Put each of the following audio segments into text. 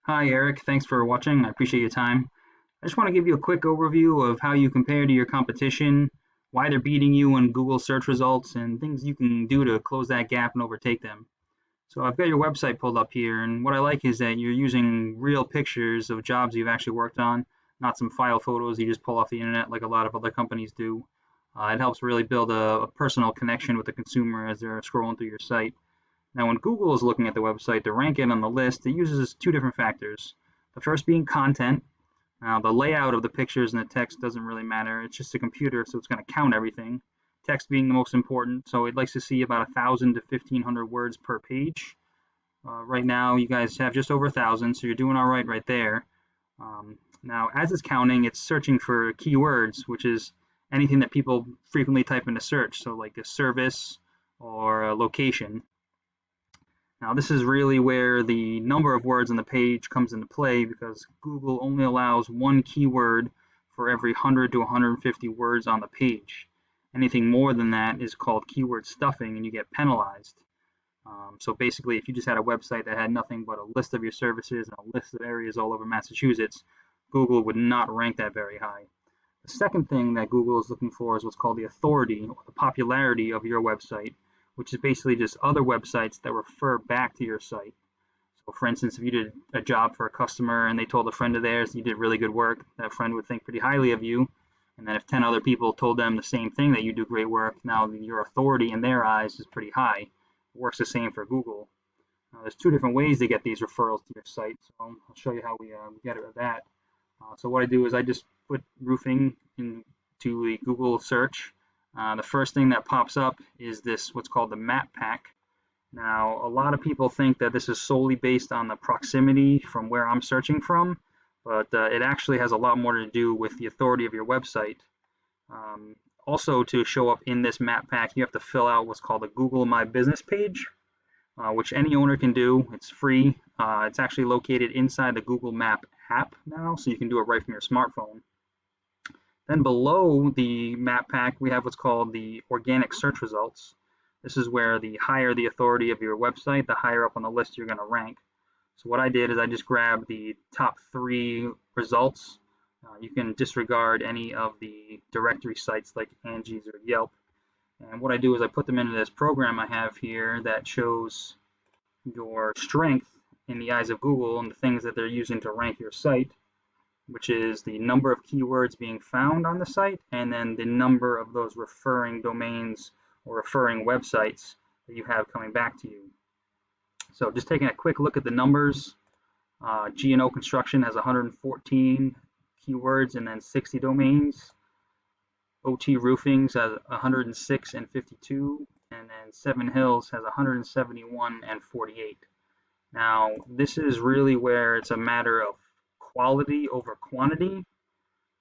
Hi, Eric. Thanks for watching. I appreciate your time. I just want to give you a quick overview of how you compare to your competition, why they're beating you on Google search results, and things you can do to close that gap and overtake them. So I've got your website pulled up here, and what I like is that you're using real pictures of jobs you've actually worked on, not some file photos you just pull off the internet like a lot of other companies do. It helps really build a personal connection with the consumer as they're scrolling through your site. Now, when Google is looking at the website to rank it on the list, it uses two different factors. The first being content. Now, the layout of the pictures and the text doesn't really matter. It's just a computer, so it's going to count everything. Text being the most important, so it likes to see about 1,000 to 1,500 words per page. Right now, you guys have just over 1,000, so you're doing all right there. Now, as it's counting, it's searching for keywords, which is anything that people frequently type into search, so like a service or a location. Now, this is really where the number of words on the page comes into play because Google only allows one keyword for every 100 to 150 words on the page. Anything more than that is called keyword stuffing and you get penalized. So basically, if you just had a website that had nothing but a list of your services and a list of areas all over Massachusetts, Google would not rank that very high. The second thing that Google is looking for is what's called the authority or the popularity of your website, which is basically just other websites that refer back to your site. So for instance, if you did a job for a customer and they told a friend of theirs you did really good work, that friend would think pretty highly of you. And then if 10 other people told them the same thing, that you do great work, now your authority in their eyes is pretty high. It works the same for Google. There's two different ways to get these referrals to your site. So I'll show you how we get it with that. So what I do is I just put roofing into the Google search. The first thing that pops up is this, what's called the map pack. Now, a lot of people think that this is solely based on the proximity from where I'm searching from, but it actually has a lot more to do with the authority of your website. Also, to show up in this map pack, you have to fill out what's called a Google My Business page, which any owner can do. It's free. It's actually located inside the Google Map app now, so you can do it right from your smartphone. Then below the map pack, we have what's called the organic search results. This is where the higher the authority of your website, the higher up on the list you're going to rank. So what I did is I just grabbed the top 3 results. You can disregard any of the directory sites like Angie's or Yelp. And what I do is I put them into this program I have here that shows your strength in the eyes of Google and the things that they're using to rank your site, which is the number of keywords being found on the site and then the number of those referring domains or referring websites that you have coming back to you. So just taking a quick look at the numbers, G&O Construction has 114 keywords and then 60 domains. OT Roofings has 106 and 52, and then Seven Hills has 171 and 48. Now, this is really where it's a matter of quality over quantity.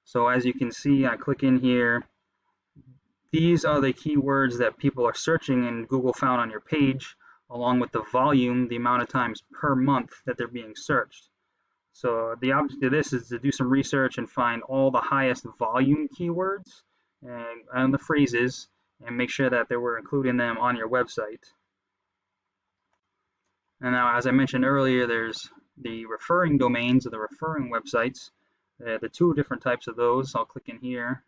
So as you can see, I click in here. These are the keywords that people are searching and Google found on your page, along with the volume, the amount of times per month that they're being searched. So the object of this is to do some research and find all the highest volume keywords and the phrases and make sure that they were including them on your website. And now, as I mentioned earlier, there's the referring domains or the referring websites. The two different types of those. I'll click in here.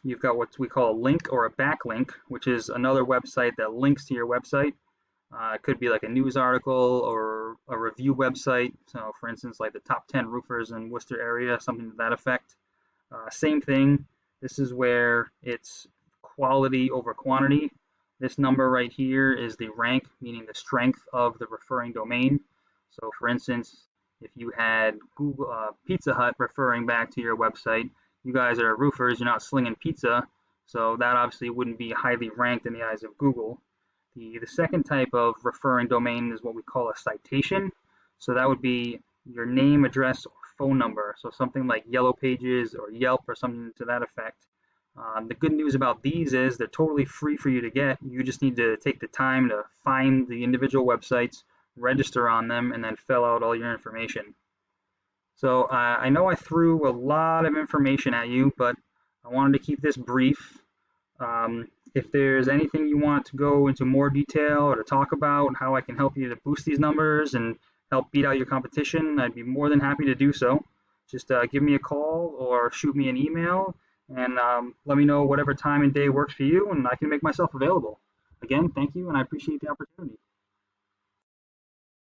You've got what we call a link or a backlink, which is another website that links to your website. It could be like a news article or a review website. So for instance, like the top 10 roofers in Worcester area, something to that effect. Same thing. This is where it's quality over quantity. This number right here is the rank, meaning the strength of the referring domain. So for instance, if you had Google Pizza Hut referring back to your website, you guys are roofers, you're not slinging pizza, so that obviously wouldn't be highly ranked in the eyes of Google. The second type of referring domain is what we call a citation. So that would be your name, address, or phone number. So something like Yellow Pages or Yelp or something to that effect. The good news about these is they're totally free for you to get. You just need to take the time to find the individual websites, register on them, and then fill out all your information. So I know I threw a lot of information at you, but I wanted to keep this brief. If there's anything you want to go into more detail or to talk about how I can help you to boost these numbers and help beat out your competition, I'd be more than happy to do so. Just give me a call or shoot me an email and let me know whatever time and day works for you, and I can make myself available. Again, thank you, and I appreciate the opportunity.